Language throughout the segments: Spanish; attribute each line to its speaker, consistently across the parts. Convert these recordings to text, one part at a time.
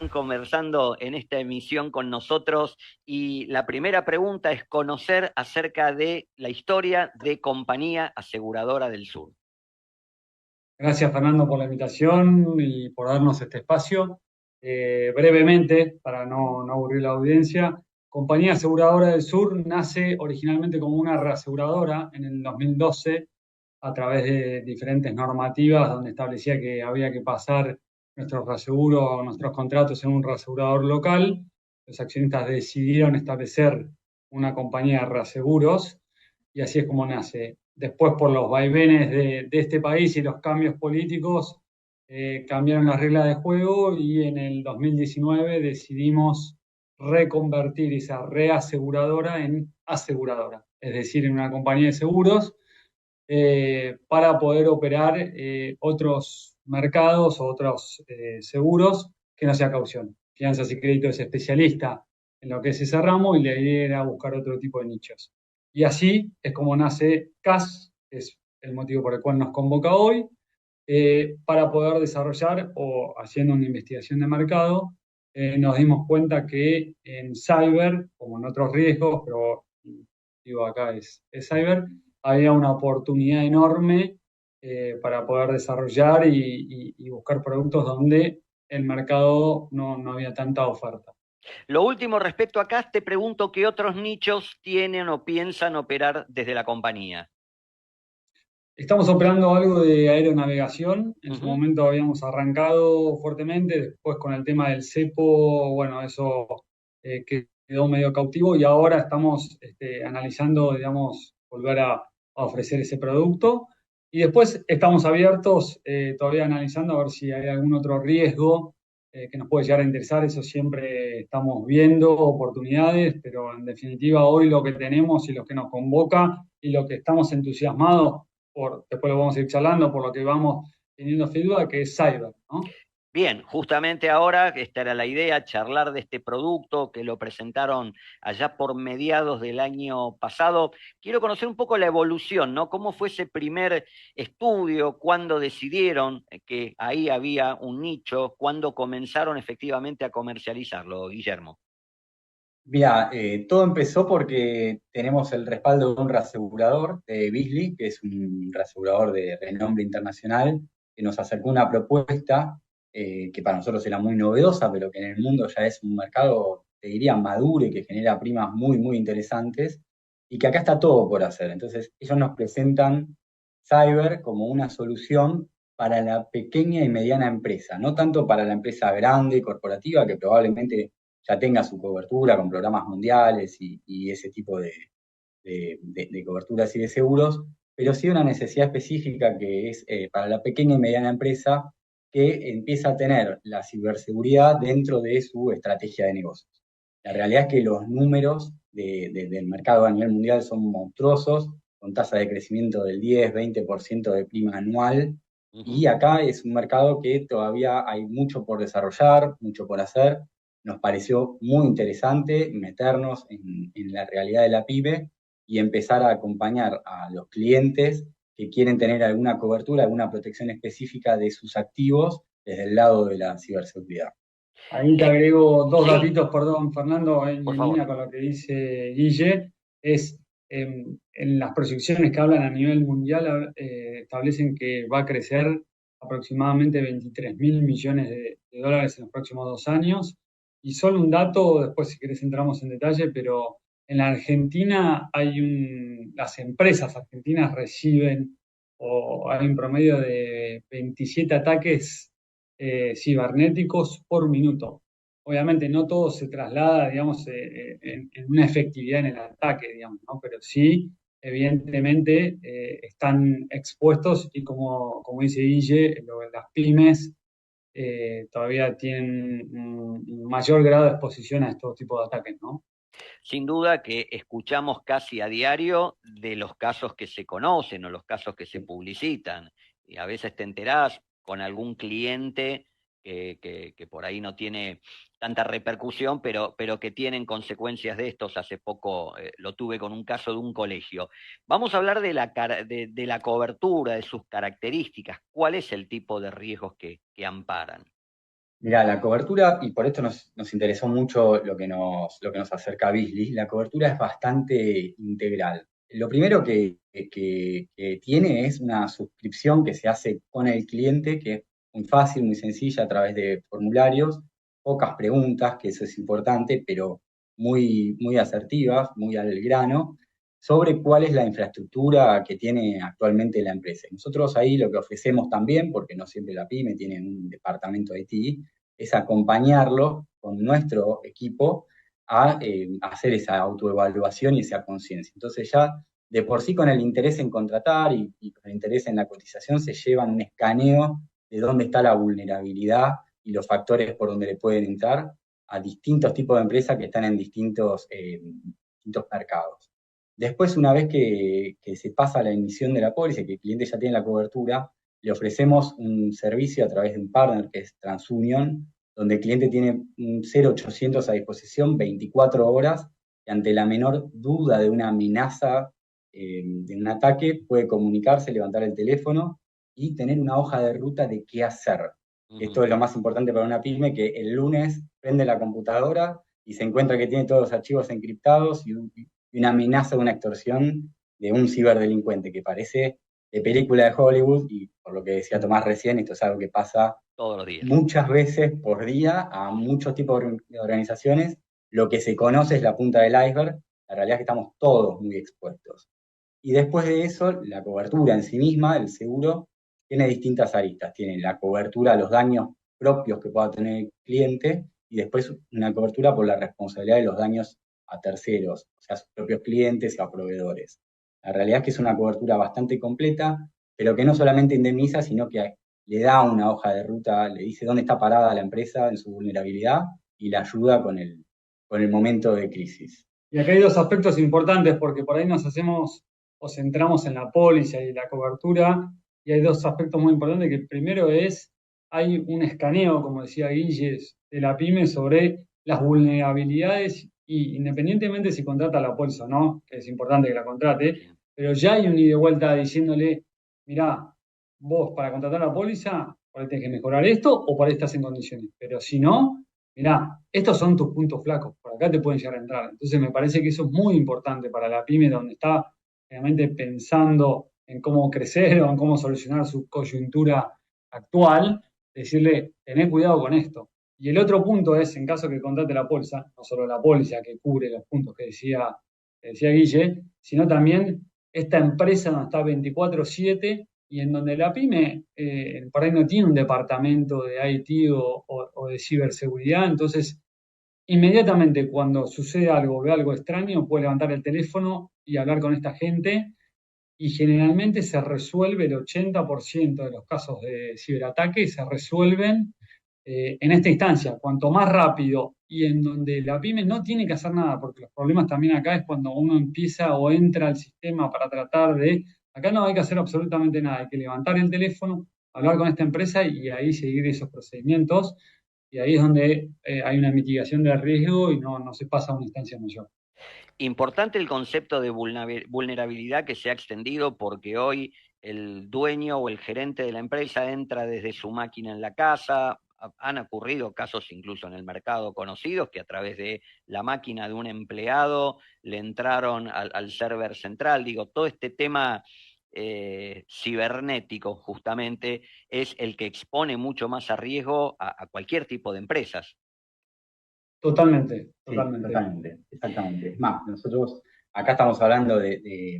Speaker 1: están conversando en esta emisión con nosotros y la primera pregunta es conocer acerca de la historia de Compañía Aseguradora del Sur.
Speaker 2: Gracias, Fernando, por la invitación y por darnos este espacio. Brevemente, para no aburrir la audiencia, Compañía Aseguradora del Sur nace originalmente como una reaseguradora en el 2012 a través de diferentes normativas donde establecía que había que pasar nuestros reaseguros, nuestros contratos en un reasegurador local. Los accionistas decidieron establecer una compañía de reaseguros y así es como nace. Después, por los vaivenes de este país y los cambios políticos, cambiaron las reglas de juego y en el 2019 decidimos reconvertir esa reaseguradora en aseguradora, es decir, en una compañía de seguros para poder operar otros mercados o otros seguros que no sea caución. Finanzas y Crédito es especialista en lo que es ese ramo y la idea era buscar otro tipo de nichos. Y así es como nace CAS, que es el motivo por el cual nos convoca hoy, para poder desarrollar o haciendo una investigación de mercado, nos dimos cuenta que en cyber, como en otros riesgos, pero digo acá es cyber, había una oportunidad enorme para poder desarrollar y buscar productos donde el mercado no había tanta oferta.
Speaker 1: Lo último respecto a CAS, te pregunto qué otros nichos tienen o piensan operar desde la compañía.
Speaker 2: Estamos operando algo de aeronavegación. En su
Speaker 1: Ujú.
Speaker 2: momento habíamos arrancado fuertemente, después con el tema del cepo, bueno, eso quedó medio cautivo y ahora estamos analizando, digamos, volver a ofrecer ese producto. Y después estamos abiertos, todavía analizando a ver si hay algún otro riesgo que nos puede llegar a interesar. Eso siempre estamos viendo oportunidades, pero en definitiva hoy lo que tenemos y lo que nos convoca y lo que estamos entusiasmados después lo vamos a ir charlando, por lo que vamos teniendo feedback, que es cyber, ¿no?
Speaker 1: Bien, justamente ahora esta era la idea, charlar de este producto que lo presentaron allá por mediados del año pasado. Quiero conocer un poco la evolución, ¿no? ¿Cómo fue ese primer estudio? ¿Cuándo decidieron que ahí había un nicho? ¿Cuándo comenzaron efectivamente a comercializarlo, Guillermo?
Speaker 3: Mira, todo empezó porque tenemos el respaldo de un reasegurador de Beasley, que es un reasegurador de renombre internacional, que nos acercó una propuesta que para nosotros era muy novedosa, pero que en el mundo ya es un mercado, te diría, maduro y que genera primas muy, muy interesantes, y que acá está todo por hacer. Entonces, ellos nos presentan Cyber como una solución para la pequeña y mediana empresa, no tanto para la empresa grande y corporativa, que probablemente ya tenga su cobertura con programas mundiales y ese tipo de coberturas y de seguros, pero sí una necesidad específica que es para la pequeña y mediana empresa que empieza a tener la ciberseguridad dentro de su estrategia de negocios. La realidad es que los números del mercado a nivel mundial son monstruosos, con tasa de crecimiento del 10-20% de prima anual,
Speaker 1: Ujú.
Speaker 3: y acá es un mercado que todavía hay mucho por desarrollar, mucho por hacer. Nos pareció muy interesante meternos en la realidad de la pyme y empezar a acompañar a los clientes que quieren tener alguna cobertura, alguna protección específica de sus activos desde el lado de la ciberseguridad.
Speaker 2: Ahí te agrego dos
Speaker 1: Sí,
Speaker 2: datitos, perdón, Fernando,
Speaker 1: por
Speaker 2: en
Speaker 1: favor.
Speaker 2: línea con lo que dice Guille, es en las proyecciones que hablan a nivel mundial, establecen que va a crecer aproximadamente 23 mil millones de dólares en los próximos 2 años. Y solo un dato, después si querés entramos en detalle, pero en la Argentina las empresas argentinas reciben o hay un promedio de 27 ataques cibernéticos por minuto. Obviamente no todo se traslada, digamos, en una efectividad en el ataque, digamos, ¿no? Pero sí, evidentemente, están expuestos y como dice Guille, las pymes todavía tienen un mayor grado de exposición a estos tipos de ataques, ¿no?
Speaker 1: Sin duda que escuchamos casi a diario de los casos que se conocen o los casos que se publicitan. Y a veces te enterás con algún cliente que por ahí no tiene tanta repercusión, pero que tienen consecuencias de estos. Hace poco lo tuve con un caso de un colegio. Vamos a hablar de la cobertura, de sus características. ¿Cuál es el tipo de riesgos que amparan?
Speaker 3: Mirá, la cobertura, y por esto nos interesó mucho lo que nos acerca a Beasley, la cobertura es bastante integral. Lo primero que tiene es una suscripción que se hace con el cliente, que es muy fácil, muy sencilla, a través de formularios, pocas preguntas, que eso es importante, pero muy asertivas, muy al grano, sobre cuál es la infraestructura que tiene actualmente la empresa. Nosotros ahí lo que ofrecemos también, porque no siempre la pyme tiene un departamento de IT, es acompañarlo con nuestro equipo a hacer esa autoevaluación y esa conciencia. Entonces ya de por sí con el interés en contratar y con el interés en la cotización se llevan un escaneo de dónde está la vulnerabilidad y los factores por donde le pueden entrar a distintos tipos de empresas que están en distintos mercados. Después, una vez que se pasa la emisión de la póliza, que el cliente ya tiene la cobertura, le ofrecemos un servicio a través de un partner que es TransUnion, donde el cliente tiene un 0800 a disposición 24 horas y ante la menor duda de una amenaza, de un ataque, puede comunicarse, levantar el teléfono y tener una hoja de ruta de qué hacer. Esto es lo más importante para una pyme, que el lunes prende la computadora y se encuentra que tiene todos los archivos encriptados y una amenaza de una extorsión de un ciberdelincuente, que parece de película de Hollywood, y por lo que decía Tomás recién, esto es algo que pasa
Speaker 1: Todos los días.
Speaker 3: muchas veces por día a muchos tipos de organizaciones. Lo que se conoce es la punta del iceberg, la realidad es que estamos todos muy expuestos. Y después de eso, la cobertura en sí misma, el seguro, tiene distintas aristas. Tiene la cobertura a los daños propios que pueda tener el cliente y después una cobertura por la responsabilidad de los daños a terceros, o sea, a sus propios clientes y a proveedores. La realidad es que es una cobertura bastante completa, pero que no solamente indemniza, sino que le da una hoja de ruta, le dice dónde está parada la empresa en su vulnerabilidad y la ayuda con el momento de crisis.
Speaker 2: Y acá hay dos aspectos importantes porque por ahí nos hacemos o centramos en la póliza y la cobertura, y hay dos aspectos muy importantes, que primero es, hay un escaneo, como decía Guille, de la pyme sobre las vulnerabilidades, y independientemente si contrata la póliza o no, que es importante que la contrate,
Speaker 1: Sí.
Speaker 2: pero ya hay un ida y vuelta diciéndole, mirá, vos para contratar la póliza, por ahí tenés que mejorar esto o por ahí estás en condiciones, pero si no, mirá, estos son tus puntos flacos, por acá te pueden llegar a entrar. Entonces me parece que eso es muy importante para la pyme, donde está realmente pensando en cómo crecer o en cómo solucionar su coyuntura actual, decirle, tené cuidado con esto. Y el otro punto es, en caso que contrate la póliza, no solo la póliza que cubre los puntos que decía Guille, sino también esta empresa donde está 24/7 y en donde la pyme por ahí no tiene un departamento de IT o de ciberseguridad. Entonces inmediatamente cuando sucede algo, ve algo extraño, puede levantar el teléfono y hablar con esta gente, y generalmente se resuelve el 80% de los casos de ciberataque, se resuelven en esta instancia, cuanto más rápido y en donde la pyme no tiene que hacer nada, porque los problemas también acá es cuando uno empieza o entra al sistema para tratar de, acá no hay que hacer absolutamente nada, hay que levantar el teléfono, hablar con esta empresa y ahí seguir esos procedimientos, y ahí es donde hay una mitigación del riesgo y no se pasa a una instancia mayor.
Speaker 1: Importante el concepto de vulnerabilidad que se ha extendido porque hoy el dueño o el gerente de la empresa entra desde su máquina en la casa. Han ocurrido casos incluso en el mercado conocidos que a través de la máquina de un empleado le entraron al server central. Digo, todo este tema cibernético justamente es el que expone mucho más a riesgo a cualquier tipo de empresas.
Speaker 2: Totalmente,
Speaker 3: Sí,
Speaker 2: totalmente.
Speaker 3: totalmente, exactamente. Es más, nosotros acá estamos hablando de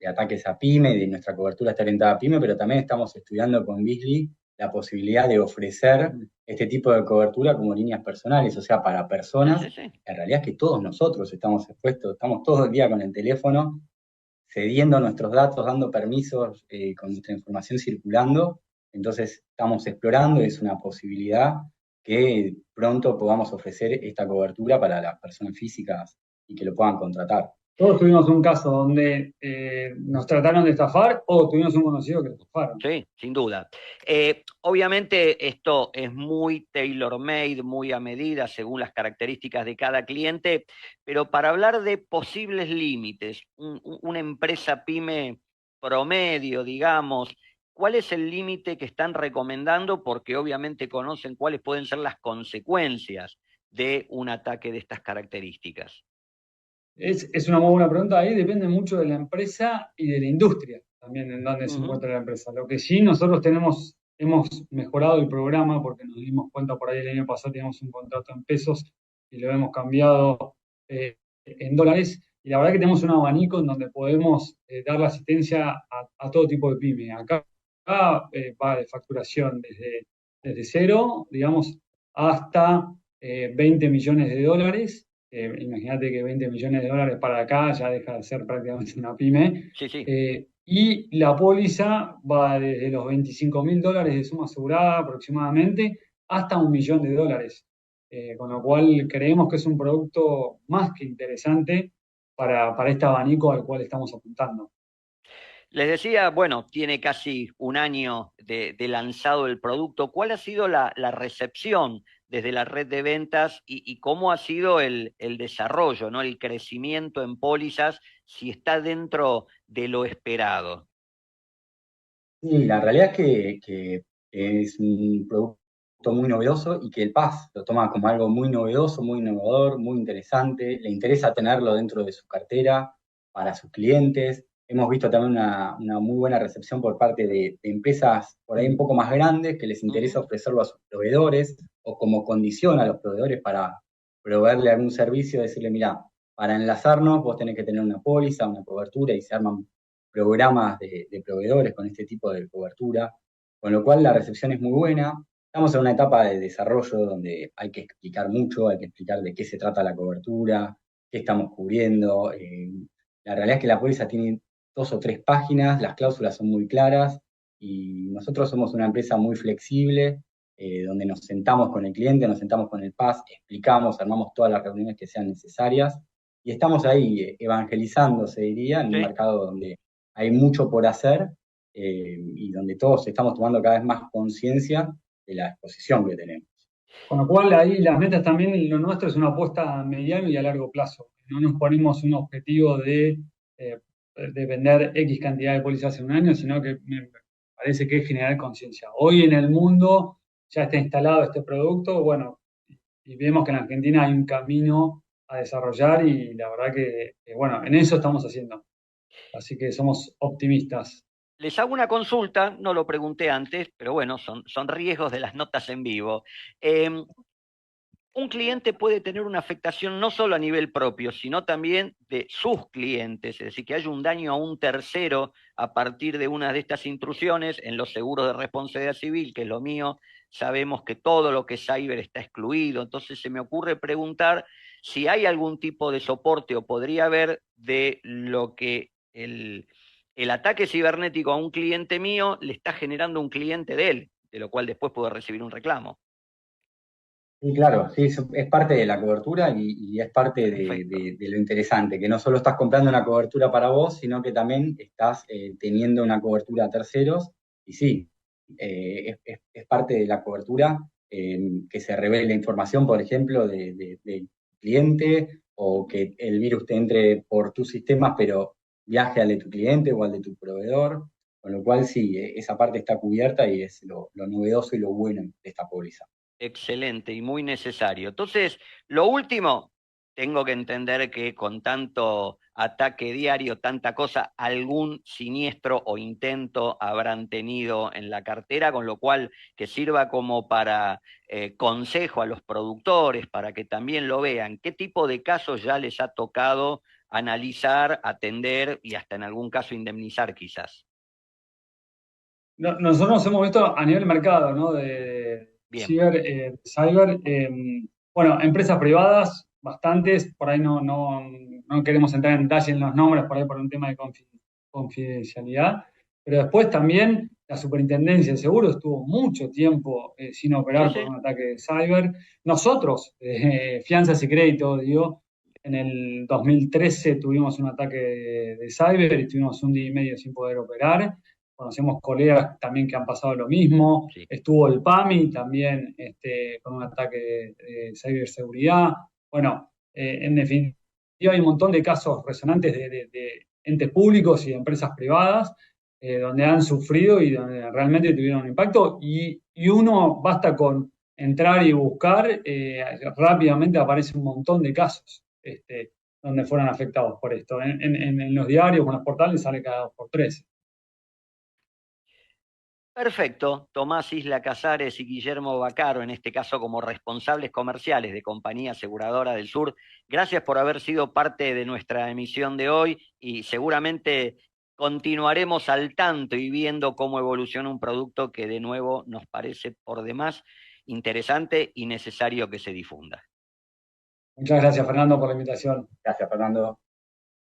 Speaker 3: ataques a pyme, de nuestra cobertura está orientada a pyme, pero también estamos estudiando con Beasley la posibilidad de ofrecer este tipo de cobertura como líneas personales, o sea, para
Speaker 1: Sí,
Speaker 3: personas.
Speaker 1: sí, sí.
Speaker 3: En realidad es que todos nosotros estamos expuestos, estamos todo el día con el teléfono, cediendo nuestros datos, dando permisos, con nuestra información circulando. Entonces estamos explorando, es una posibilidad que pronto podamos ofrecer esta cobertura para las personas físicas y que lo puedan contratar.
Speaker 2: Todos tuvimos un caso donde nos trataron de estafar o tuvimos un conocido que lo estafaron.
Speaker 1: Sí, sin duda. Obviamente esto es muy tailor-made, muy a medida según las características de cada cliente, pero para hablar de posibles límites, una empresa pyme promedio, digamos, ¿cuál es el límite que están recomendando? Porque obviamente conocen cuáles pueden ser las consecuencias de un ataque de estas características.
Speaker 2: Es una muy buena pregunta. Ahí depende mucho de la empresa y de la industria también en donde se encuentra la empresa. Lo que sí, nosotros hemos mejorado el programa porque nos dimos cuenta por ahí el año pasado teníamos un contrato en pesos y lo hemos cambiado en dólares. Y la verdad que tenemos un abanico en donde podemos dar la asistencia a todo tipo de pyme. Acá va de facturación desde cero, digamos, hasta 20 millones de dólares. Imagínate que 20 millones de dólares para acá ya deja de ser prácticamente una pyme.
Speaker 1: Sí, sí.
Speaker 2: Y la póliza va desde los 25.000 dólares de suma asegurada aproximadamente hasta $1.000.000. Con lo cual creemos que es un producto más que interesante para este abanico al cual estamos apuntando.
Speaker 1: Les decía, bueno, tiene casi un año de lanzado el producto. ¿Cuál ha sido la recepción desde la red de ventas y cómo ha sido el desarrollo, ¿no? El crecimiento en pólizas, si está dentro de lo esperado?
Speaker 3: Sí, la realidad es que es un producto muy novedoso y que el PAS lo toma como algo muy novedoso, muy innovador, muy interesante. Le interesa tenerlo dentro de su cartera para sus clientes. Hemos visto también una muy buena recepción por parte de empresas por ahí un poco más grandes que les interesa ofrecerlo a sus proveedores o como condición a los proveedores para proveerle algún servicio, decirle, mira, para enlazarnos vos tenés que tener una póliza, una cobertura y se arman programas de proveedores con este tipo de cobertura, con lo cual la recepción es muy buena. Estamos en una etapa de desarrollo donde hay que explicar mucho, hay que explicar de qué se trata la cobertura, qué estamos cubriendo. La realidad es que la póliza tiene 2 o 3 páginas, las cláusulas son muy claras y nosotros somos una empresa muy flexible, donde nos sentamos con el cliente, nos sentamos con el PAS, explicamos, armamos todas las reuniones que sean necesarias y estamos ahí evangelizando, se diría, en un
Speaker 1: Sí.
Speaker 3: mercado donde hay mucho por hacer y donde todos estamos tomando cada vez más conciencia de la exposición que tenemos.
Speaker 2: Con lo cual ahí las metas también, lo nuestro es una apuesta a mediano y a largo plazo. No nos ponemos un objetivo de vender X cantidad de pólizas en un año, sino que me parece que es generar conciencia. Hoy en el mundo ya está instalado este producto, bueno, y vemos que en Argentina hay un camino a desarrollar y la verdad que bueno, en eso estamos haciendo. Así que somos optimistas.
Speaker 1: Les hago una consulta, no lo pregunté antes, pero bueno, son riesgos de las notas en vivo. Un cliente puede tener una afectación no solo a nivel propio, sino también de sus clientes, es decir, que haya un daño a un tercero a partir de una de estas intrusiones. En los seguros de responsabilidad civil, que es lo mío, sabemos que todo lo que es cyber está excluido. Entonces se me ocurre preguntar si hay algún tipo de soporte o podría haber de lo que el ataque cibernético a un cliente mío le está generando un cliente de él, de lo cual después puedo recibir un reclamo.
Speaker 3: Y claro, sí, es parte de la cobertura y es parte
Speaker 1: Perfecto.
Speaker 3: de lo interesante, que no solo estás comprando una cobertura para vos, sino que también estás teniendo una cobertura a terceros. Y sí, es parte de la cobertura que se revele la información, por ejemplo, del cliente o que el virus te entre por tus sistemas, pero viaje al de tu cliente o al de tu proveedor. Con lo cual, sí, esa parte está cubierta y es lo novedoso y lo bueno de esta póliza.
Speaker 1: Excelente y muy necesario. Entonces, lo último, tengo que entender que con tanto ataque diario, tanta cosa, algún siniestro o intento habrán tenido en la cartera, con lo cual que sirva como para consejo a los productores, para que también lo vean. ¿Qué tipo de casos ya les ha tocado analizar, atender y hasta en algún caso indemnizar quizás?
Speaker 2: Nosotros hemos visto a nivel mercado, ¿no? De
Speaker 1: Bien,
Speaker 2: cyber, bueno, empresas privadas, bastantes, por ahí no queremos entrar en detalle en los nombres, por ahí por un tema de confidencialidad, pero después también la Superintendencia de Seguros estuvo mucho tiempo sin
Speaker 1: sí,
Speaker 2: operar por
Speaker 1: sí,
Speaker 2: un ataque de cyber. Nosotros, Fianzas y Crédito, digo, en el 2013 tuvimos un ataque de cyber y estuvimos un día y medio sin poder operar. Conocemos colegas también que han pasado lo mismo.
Speaker 1: sí.
Speaker 2: Estuvo el PAMI también con un ataque de ciberseguridad. Bueno, en definitiva hay un montón de casos resonantes de entes públicos y de empresas privadas donde han sufrido y donde realmente tuvieron un impacto. Y uno basta con entrar y buscar, rápidamente aparece un montón de casos donde fueron afectados por esto. En los diarios o en los portales sale cada 2 por 3.
Speaker 1: Perfecto. Tomás Isla Casares y Guillermo Baccaro, en este caso como responsables comerciales de Compañía Aseguradora del Sur, gracias por haber sido parte de nuestra emisión de hoy y seguramente continuaremos al tanto y viendo cómo evoluciona un producto que de nuevo nos parece por demás interesante y necesario que se difunda.
Speaker 2: Muchas gracias, Fernando, por la invitación.
Speaker 3: Gracias, Fernando.